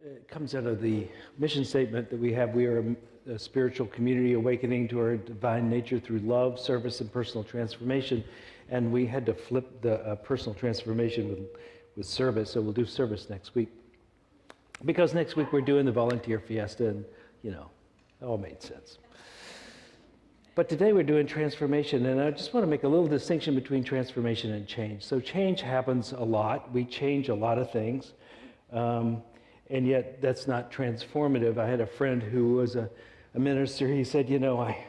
It comes out of the mission statement that we have. We are a spiritual community awakening to our divine nature through love, service, and personal transformation. And we had to flip the personal transformation with service, so we'll do service next week. Because next week we're doing the volunteer fiesta, and, you know, it all made sense. But today we're doing transformation, and I just want to make a little distinction between transformation and change. So change happens a lot. We change a lot of things. And yet that's not transformative. I had a friend who was a minister. He said, you know, I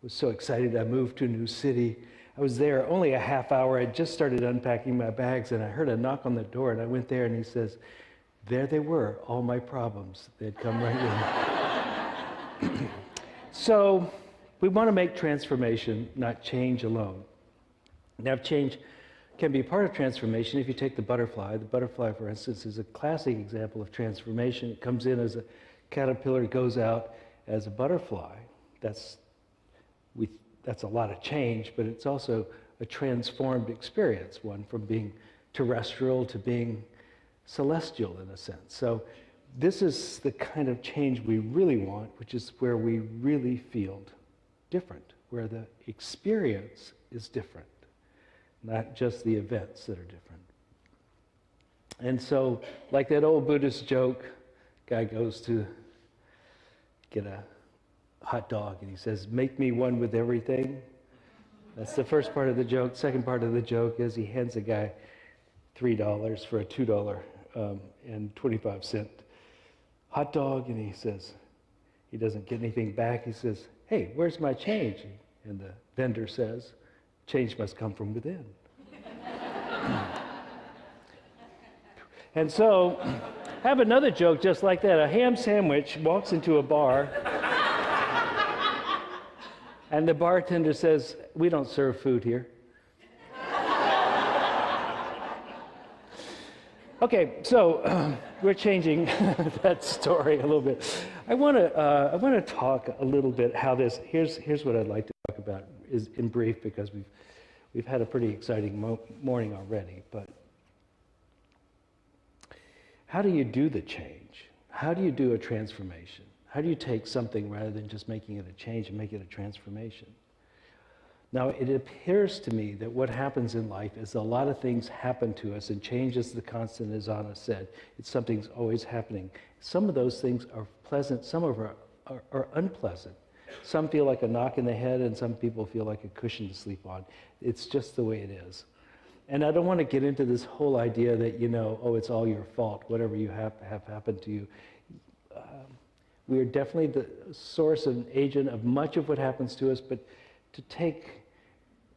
was so excited I moved to a new city. I was there only a half hour. I just started unpacking my bags, and I heard a knock on the door, and I went there, and he says, there they were, all my problems. They'd come right in. So we want to make transformation, not change alone. Now, change can be part of transformation. If you take the butterfly, for instance, is a classic example of transformation. It comes in as a caterpillar, goes out as a butterfly. That's a lot of change, but it's also a transformed experience, one from being terrestrial to being celestial in a sense. So this is the kind of change we really want, which is where we really feel different, where the experience is different, not just the events that are different. And so, like that old Buddhist joke, guy goes to get a hot dog and he says, make me one with everything. That's the first part of the joke. Second part of the joke is he hands a guy $3 for a $2.25 hot dog, and he says, he doesn't get anything back. He says, hey, where's my change? And the vendor says, change must come from within. And so, have another joke just like that. A ham sandwich walks into a bar, and the bartender says, we don't serve food here. Okay, so we're changing that story a little bit. I want to talk a little bit how this. Here's what I'd like to talk about is in brief, because we've had a pretty exciting morning already. But how do you do the change? How do you do a transformation? How do you take something rather than just making it a change and make it a transformation? Now, it appears to me that what happens in life is a lot of things happen to us, and change is the constant, as Anna said. It's something's always happening. Some of those things are pleasant, some of them are unpleasant. Some feel like a knock in the head, and some people feel like a cushion to sleep on. It's just the way it is. And I don't want to get into this whole idea that, you know, oh, it's all your fault, whatever you have happened to you. We are definitely the source and agent of much of what happens to us, but to take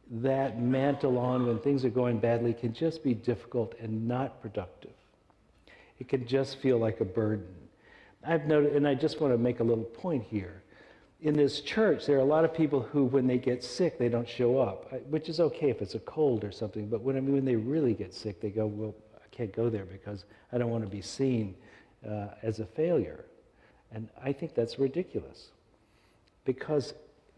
that mantle on when things are going badly can just be difficult and not productive. It can just feel like a burden. I've noted, and I just want to make a little point here. In this church, there are a lot of people who, when they get sick, they don't show up, which is okay if it's a cold or something, but when they really get sick, they go, well, I can't go there because I don't want to be seen as a failure. And I think that's ridiculous, because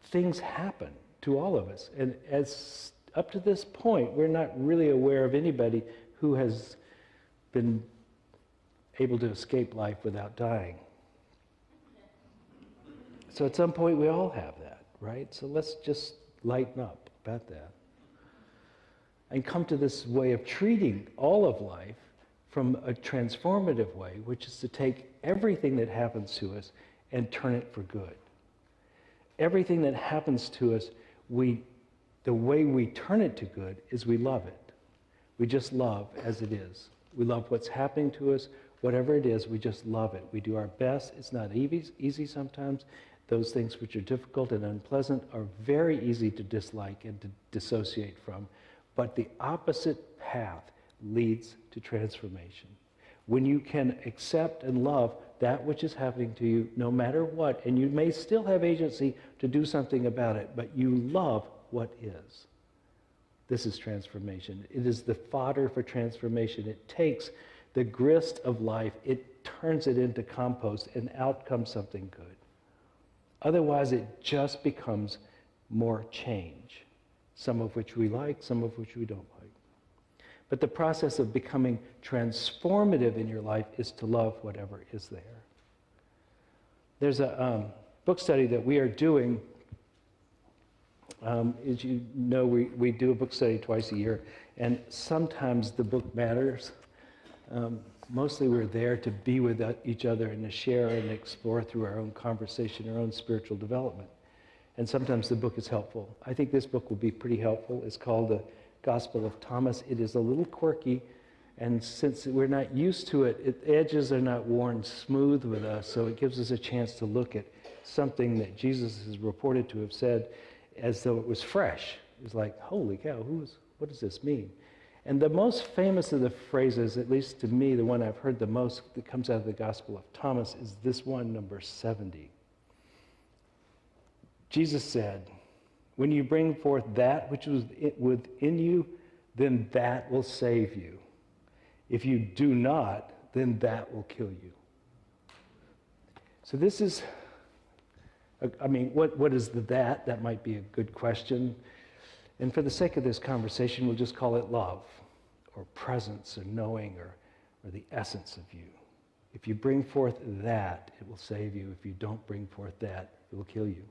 things happen to all of us. And as up to this point, we're not really aware of anybody who has been able to escape life without dying. So at some point, we all have that, right? So let's just lighten up about that and come to this way of treating all of life from a transformative way, which is to take everything that happens to us and turn it for good. Everything that happens to us, the way we turn it to good is we love it. We just love as it is. We love what's happening to us, whatever it is, we just love it. We do our best. It's not easy sometimes. Those things which are difficult and unpleasant are very easy to dislike and to dissociate from. But the opposite path leads to transformation. When you can accept and love that which is happening to you, no matter what, and you may still have agency to do something about it, but you love what is. This is transformation. It is the fodder for transformation. It takes the grist of life, it turns it into compost, and out comes something good. Otherwise, it just becomes more change, some of which we like, some of which we don't like. But the process of becoming transformative in your life is to love whatever is there. There's a book study that we are doing. As you know, we do a book study twice a year, and sometimes the book matters. Mostly we're there to be with each other and to share and explore through our own conversation, our own spiritual development. And sometimes the book is helpful. I think this book will be pretty helpful. It's called The Gospel of Thomas. It is a little quirky, and since we're not used to it, edges are not worn smooth with us, so it gives us a chance to look at something that Jesus is reported to have said as though it was fresh. It's like, holy cow, what does this mean? And the most famous of the phrases, at least to me, the one I've heard the most that comes out of the Gospel of Thomas is this one, number 70. Jesus said, when you bring forth that which was within you, then that will save you. If you do not, then that will kill you. So this is, I mean, what is the that? That might be a good question. And for the sake of this conversation, we'll just call it love, or presence, or knowing, or the essence of you. If you bring forth that, it will save you. If you don't bring forth that, it will kill you.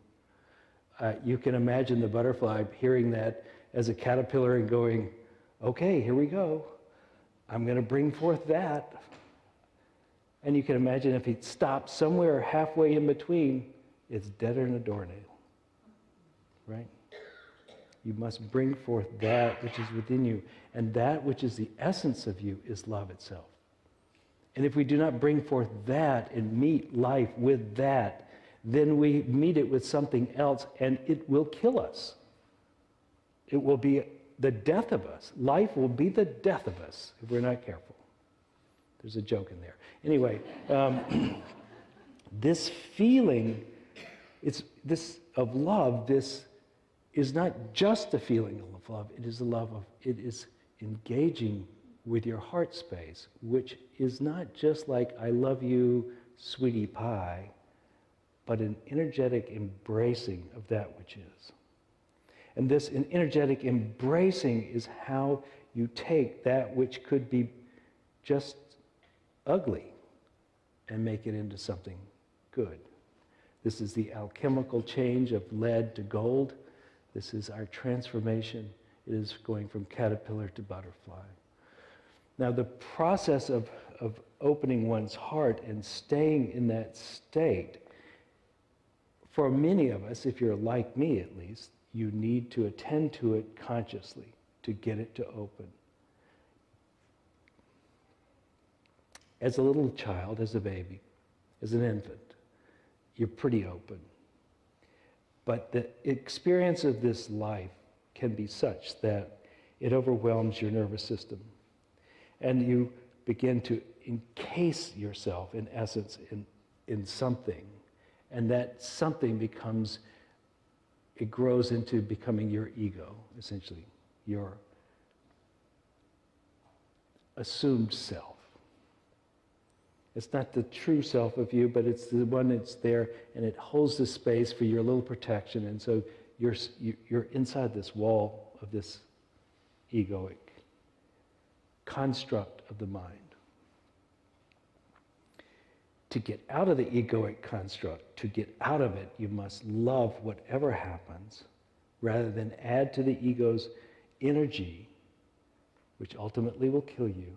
You can imagine the butterfly hearing that as a caterpillar and going, okay, here we go. I'm going to bring forth that. And you can imagine if he stops somewhere halfway in between, it's deader than a doornail, right? You must bring forth that which is within you. And that which is the essence of you is love itself. And if we do not bring forth that and meet life with that, then we meet it with something else, and it will kill us. It will be the death of us. Life will be the death of us if we're not careful. There's a joke in there. Anyway, this feeling of love, this is not just a feeling of love. It is engaging with your heart space, which is not just like, I love you, sweetie pie, but an energetic embracing of that which is. And this energetic embracing is how you take that which could be just ugly and make it into something good. This is the alchemical change of lead to gold. This is our transformation. It is going from caterpillar to butterfly. Now, the process of opening one's heart and staying in that state, for many of us, if you're like me at least, you need to attend to it consciously to get it to open. As a little child, as a baby, as an infant, you're pretty open. But the experience of this life can be such that it overwhelms your nervous system. And you begin to encase yourself, in essence, in something. And that something it grows into becoming your ego, essentially, your assumed self. It's not the true self of you, but it's the one that's there, and it holds the space for your little protection. And so you're inside this wall of this egoic construct of the mind. To get out of the egoic construct, to get out of it, you must love whatever happens rather than add to the ego's energy, which ultimately will kill you.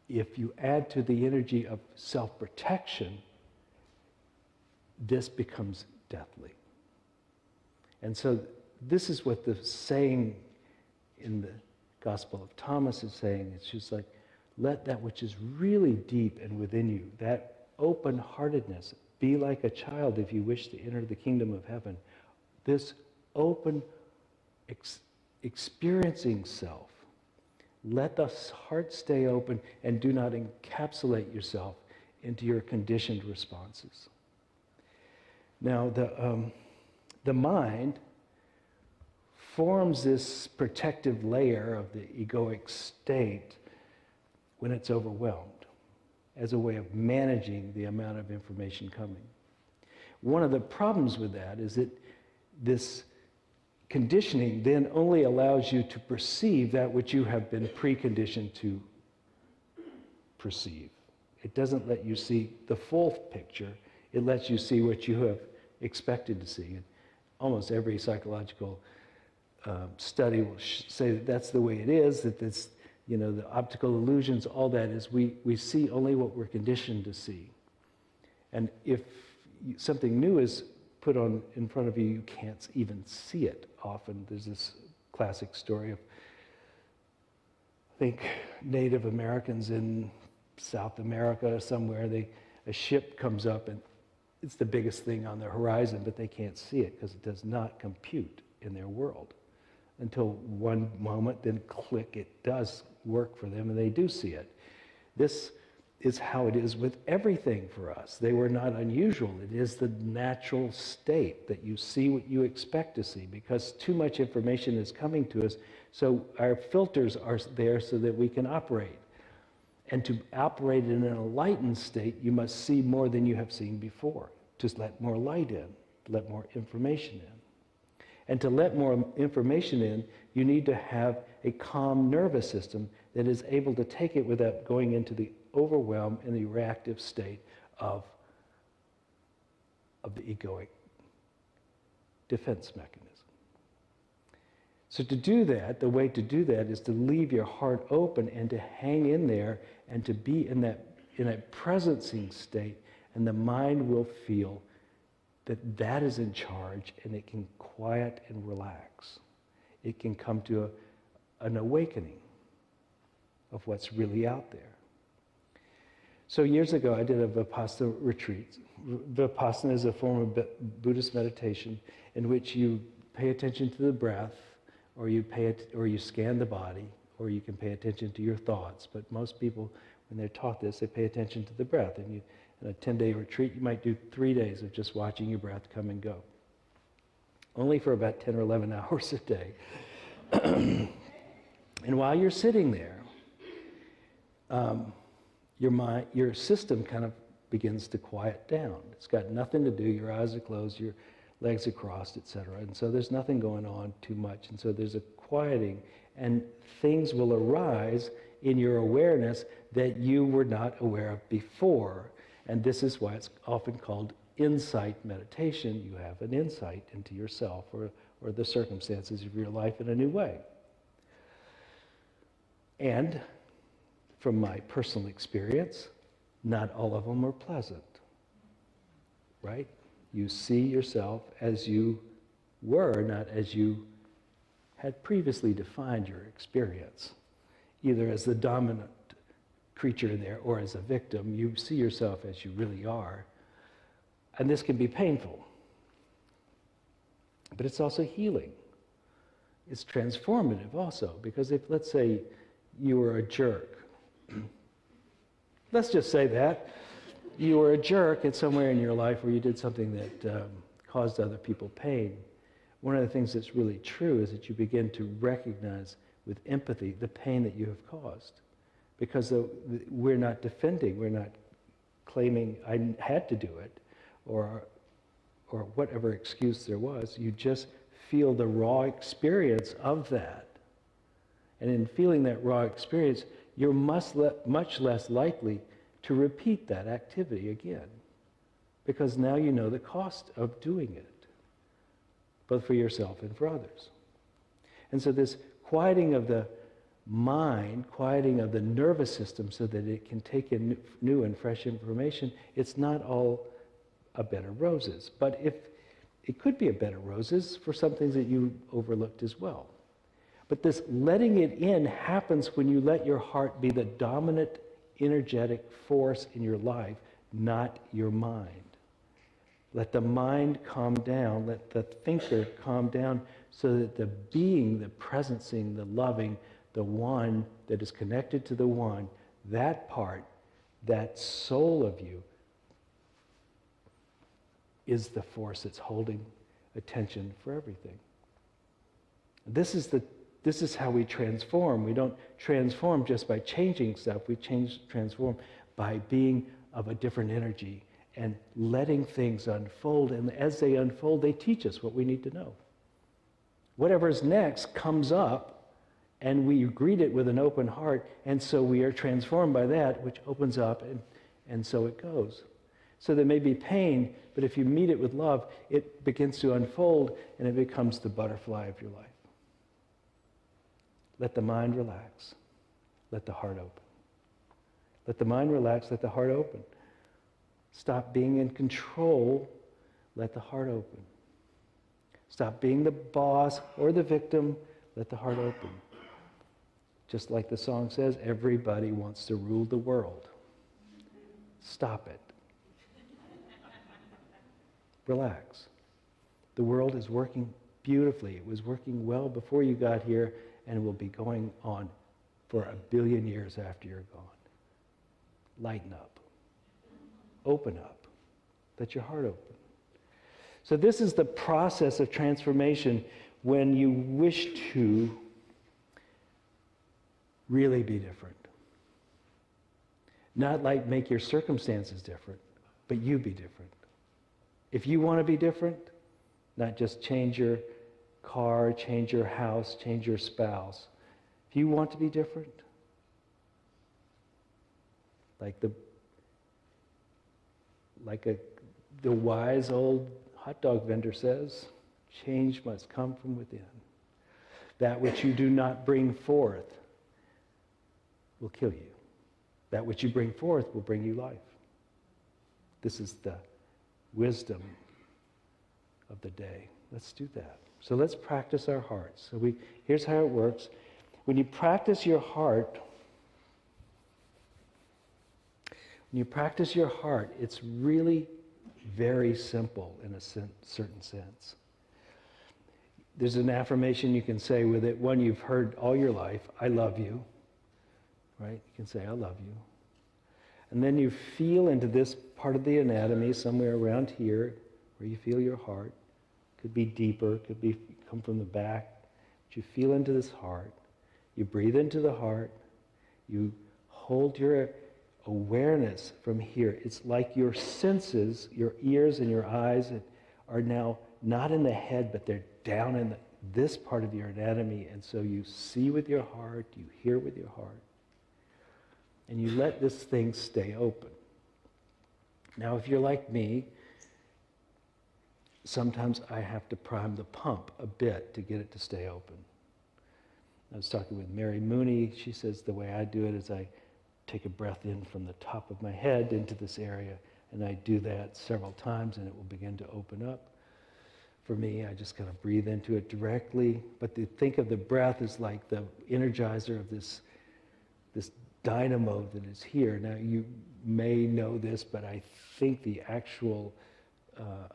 If you add to the energy of self-protection, this becomes deathly. And so this is what the saying in the Gospel of Thomas is saying. It's just like, let that which is really deep and within you, that open-heartedness, be like a child if you wish to enter the kingdom of heaven. This open, experiencing self. Let the heart stay open and do not encapsulate yourself into your conditioned responses. Now, the mind forms this protective layer of the egoic state when it's overwhelmed, as a way of managing the amount of information coming. One of the problems with that is that this conditioning then only allows you to perceive that which you have been preconditioned to perceive. It doesn't let you see the full picture. It lets you see what you have expected to see. And almost every psychological study will say that that's the way it is, that this, you know, the optical illusions, all that is we see only what we're conditioned to see. And if something new is put on in front of you, you can't even see it often. There's this classic story of, I think, Native Americans in South America somewhere. A ship comes up and it's the biggest thing on the horizon, but they can't see it because it does not compute in their world. Until one moment, then click, it does work for them and they do see it. This is how it is with everything for us. They were not unusual. It is the natural state that you see what you expect to see because too much information is coming to us. So our filters are there so that we can operate. And to operate in an enlightened state, you must see more than you have seen before. Just let more light in, let more information in. And to let more information in, you need to have a calm nervous system that is able to take it without going into the overwhelm and the reactive state of the egoic defense mechanism. So to do that, the way to do that is to leave your heart open and to hang in there and to be in a presencing state, and the mind will feel that that is in charge and it can quiet and relax. It can come to an awakening of what's really out there. So years ago, I did a Vipassana retreat. Vipassana is a form of Buddhist meditation in which you pay attention to the breath, or you scan the body, or you can pay attention to your thoughts. But most people, when they're taught this, they pay attention to the breath. And in a 10-day retreat, you might do 3 days of just watching your breath come and go. Only for about 10 or 11 hours a day. And while you're sitting there, your system kind of begins to quiet down. It's got nothing to do. Your eyes are closed, your legs are crossed, etc. And so there's nothing going on too much. And so there's a quieting, and things will arise in your awareness that you were not aware of before. And this is why it's often called insight meditation. You have an insight into yourself or the circumstances of your life in a new way. And from my personal experience, not all of them are pleasant, right? You see yourself as you were, not as you had previously defined your experience, either as the dominant creature in there or as a victim. You see yourself as you really are. And this can be painful. But it's also healing. It's transformative also, because if, let's say, you were a jerk, let's just say that, you were a jerk at somewhere in your life where you did something that caused other people pain. One of the things that's really true is that you begin to recognize with empathy the pain that you have caused. Because we're not defending, we're not claiming I had to do it, or whatever excuse there was. You just feel the raw experience of that. And in feeling that raw experience, you're much less likely to repeat that activity again. Because now you know the cost of doing it, both for yourself and for others. And so this quieting of the mind, quieting of the nervous system so that it can take in new and fresh information, it's not all a bed of roses. But if it could be a bed of roses for some things that you overlooked as well. But this letting it in happens when you let your heart be the dominant energetic force in your life, not your mind. Let the mind calm down, let the thinker calm down, so that the being, the presencing, the loving, the one that is connected to the one, that part, that soul of you, is the force that's holding attention for everything. This is how we transform. We don't transform just by changing stuff. We transform by being of a different energy and letting things unfold. And as they unfold, they teach us what we need to know. Whatever's next comes up, and we greet it with an open heart, and so we are transformed by that, which opens up, and so it goes. So there may be pain, but if you meet it with love, it begins to unfold, and it becomes the butterfly of your life. Let the mind relax. Let the heart open. Let the mind relax. Let the heart open. Stop being in control. Let the heart open. Stop being the boss or the victim. Let the heart open. Just like the song says, everybody wants to rule the world. Stop it. Relax. The world is working beautifully. It was working well before you got here, and will be going on for 1 billion years after you're gone. Lighten up. Open up. Let your heart open. So this is the process of transformation when you wish to really be different. Not like make your circumstances different, but you be different. If you want to be different, not just change your car, change your house, change your spouse. If you want to be different, like the wise old hot dog vendor says, change must come from within. That which you do not bring forth will kill you. That which you bring forth will bring you life. This is the wisdom of the day. Let's do that. So let's practice our hearts. So here's how it works. When you practice your heart, it's really very simple in a certain sense. There's an affirmation you can say with it, one you've heard all your life, I love you, right? You can say, I love you. And then you feel into this part of the anatomy, somewhere around here, where you feel your heart. Could be deeper, come from the back. But you feel into this heart. You breathe into the heart. You hold your awareness from here. It's like your senses, your ears and your eyes are now not in the head, but they're down in this part of your anatomy. And so you see with your heart, you hear with your heart. And you let this thing stay open. Now, if you're like me, sometimes I have to prime the pump a bit to get it to stay open. I was talking with Mary Mooney. She says the way I do it is I take a breath in from the top of my head into this area, and I do that several times, and it will begin to open up. For me, I just kind of breathe into it directly, but think of the breath as like the energizer of this dynamo that is here. Now, you may know this, but I think the actual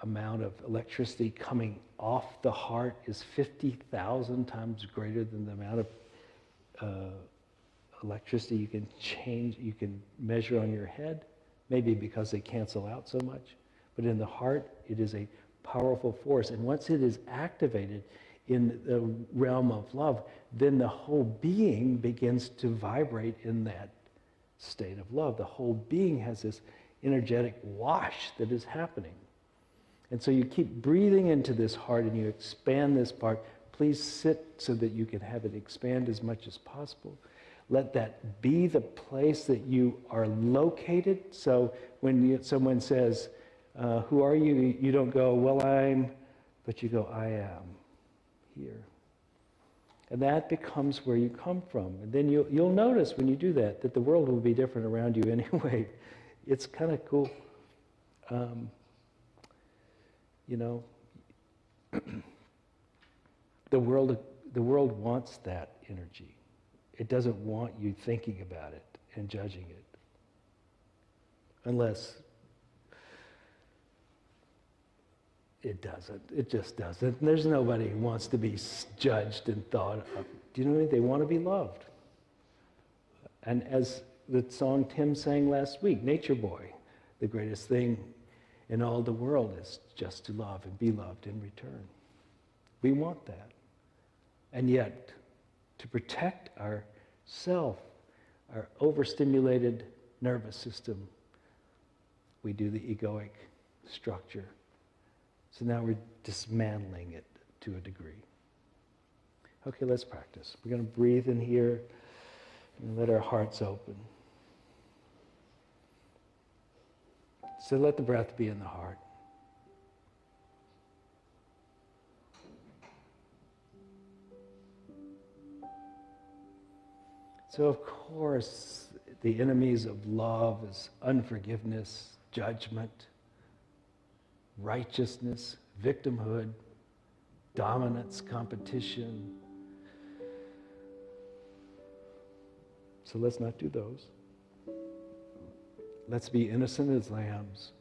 amount of electricity coming off the heart is 50,000 times greater than the amount of electricity you can measure on your head, maybe because they cancel out so much. But in the heart, it is a powerful force. And once it is activated in the realm of love, then the whole being begins to vibrate in that state of love. The whole being has this energetic wash that is happening. And so you keep breathing into this heart and you expand this part. Please sit so that you can have it expand as much as possible. Let that be the place that you are located. So when someone says, who are you? You don't go, well, I'm, but you go, I am here. And that becomes where you come from. And then you'll notice when you do that the world will be different around you anyway. It's kind of cool. The world wants that energy. It doesn't want you thinking about it and judging it. Unless it doesn't. It just doesn't. There's nobody who wants to be judged and thought of. Do you know what? They want to be loved. And as the song Tim sang last week, Nature Boy, the greatest thing in all the world is just to love and be loved in return. We want that. And yet, to protect our self, our overstimulated nervous system, we do the egoic structure. So now we're dismantling it to a degree. Okay, let's practice. We're going to breathe in here and let our hearts open. So let the breath be in the heart. So of course, the enemies of love is unforgiveness, judgment, righteousness, victimhood, dominance, competition. So let's not do those. Let's be innocent as lambs,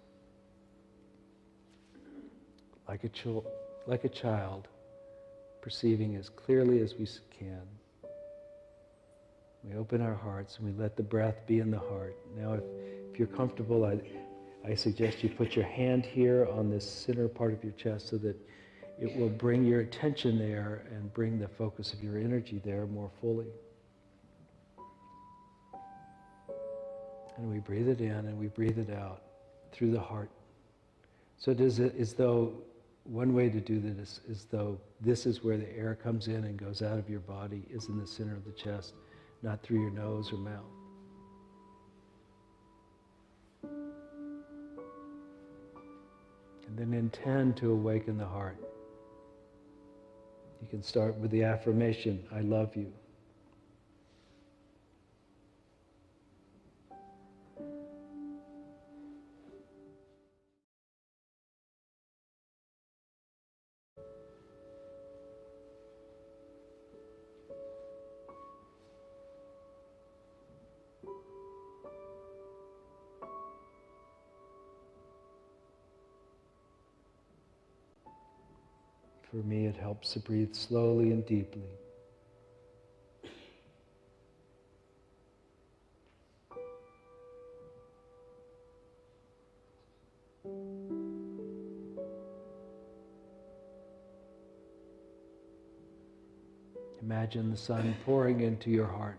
like a child, perceiving as clearly as we can. We open our hearts and we let the breath be in the heart. Now, if you're comfortable, I suggest you put your hand here on this center part of your chest so that it will bring your attention there and bring the focus of your energy there more fully. And we breathe it in and we breathe it out through the heart. So it is as though, one way to do this is though this is where the air comes in and goes out of your body, is in the center of the chest, not through your nose or mouth. And then intend to awaken the heart. You can start with the affirmation, I love you. For me, it helps to breathe slowly and deeply. Imagine the sun pouring into your heart.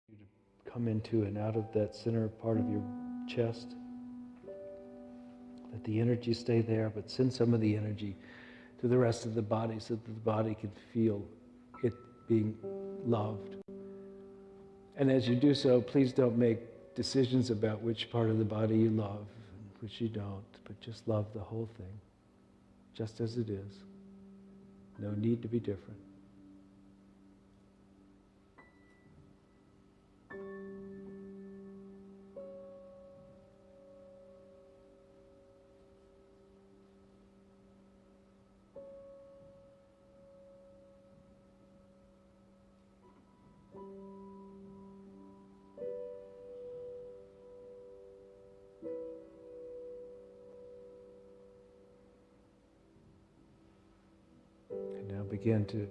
You to come into and out of that center part of your chest. Let the energy stay there, but send some of the energy to the rest of the body so that the body can feel it being loved. And as you do so, please don't make decisions about which part of the body you love and which you don't, but just love the whole thing, just as it is. No need to be different. And now begin to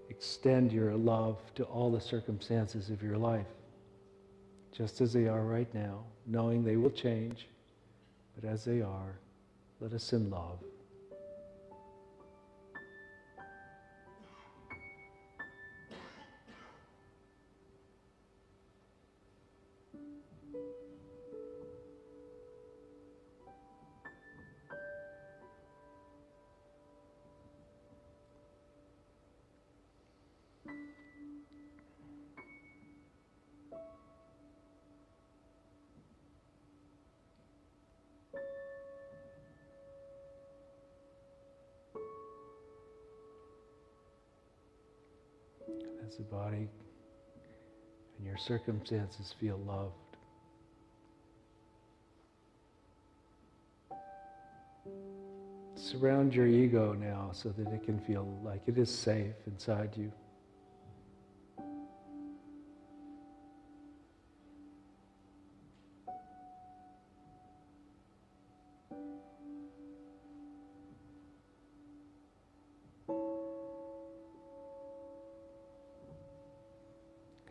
extend your love to all the circumstances of your life, just as they are right now, knowing they will change, but as they are, let us send love. As the body and your circumstances feel loved, surround your ego now so that it can feel like it is safe inside you.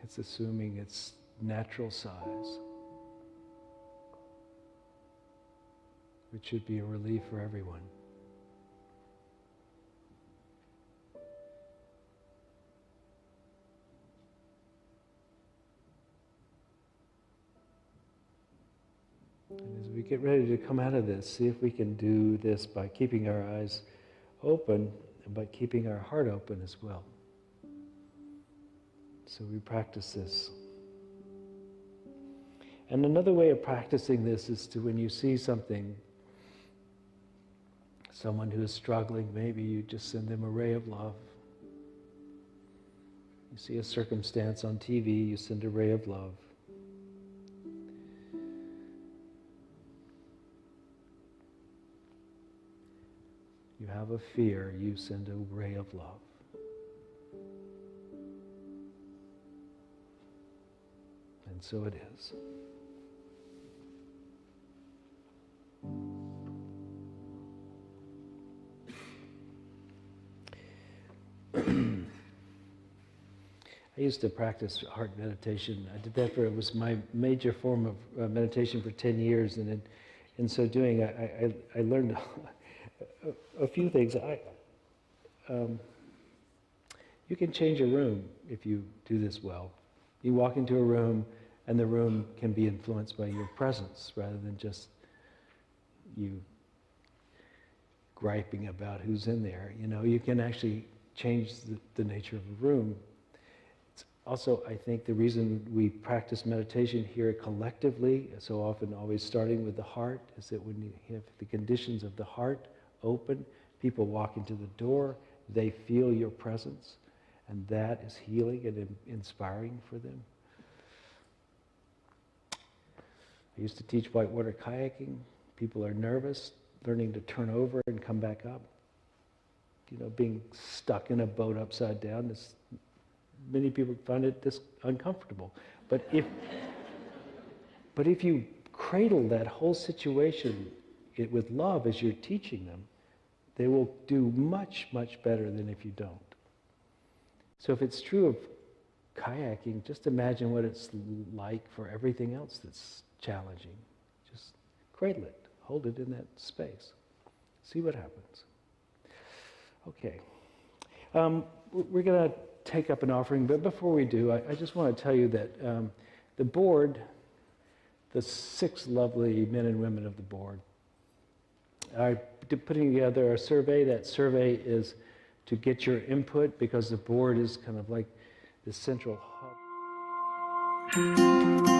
It's assuming its natural size, which should be a relief for everyone. And as we get ready to come out of this, see if we can do this by keeping our eyes open, but keeping our heart open as well. So we practice this. And another way of practicing this is to, when you see something, someone who is struggling, maybe you just send them a ray of love. You see a circumstance on TV, you send a ray of love. You have a fear, you send a ray of love. And so it is. I used to practice heart meditation. I did that it was my major form of meditation for 10 years. And in so doing, I learned a few things. You can change a room if you do this well. You walk into a room, and the room can be influenced by your presence rather than just you griping about who's in there. You know, you can actually change the nature of a room. It's also, I think, the reason we practice meditation here collectively, so often always starting with the heart, is that when you have the conditions of the heart open, people walk into the door, they feel your presence, and that is healing and inspiring for them. I used to teach whitewater kayaking. People are nervous, learning to turn over and come back up. You know, being stuck in a boat upside down, many people find it this uncomfortable. But if you cradle that whole situation with love as you're teaching them, they will do much, much better than if you don't. So if it's true of kayaking, just imagine what it's like for everything else that's challenging. Just cradle it, hold it in that space. See what happens. Okay. We're going to take up an offering, but before we do, I just want to tell you that the board, the 6 lovely men and women of the board, are putting together a survey. That survey is to get your input because the board is kind of like the central hub.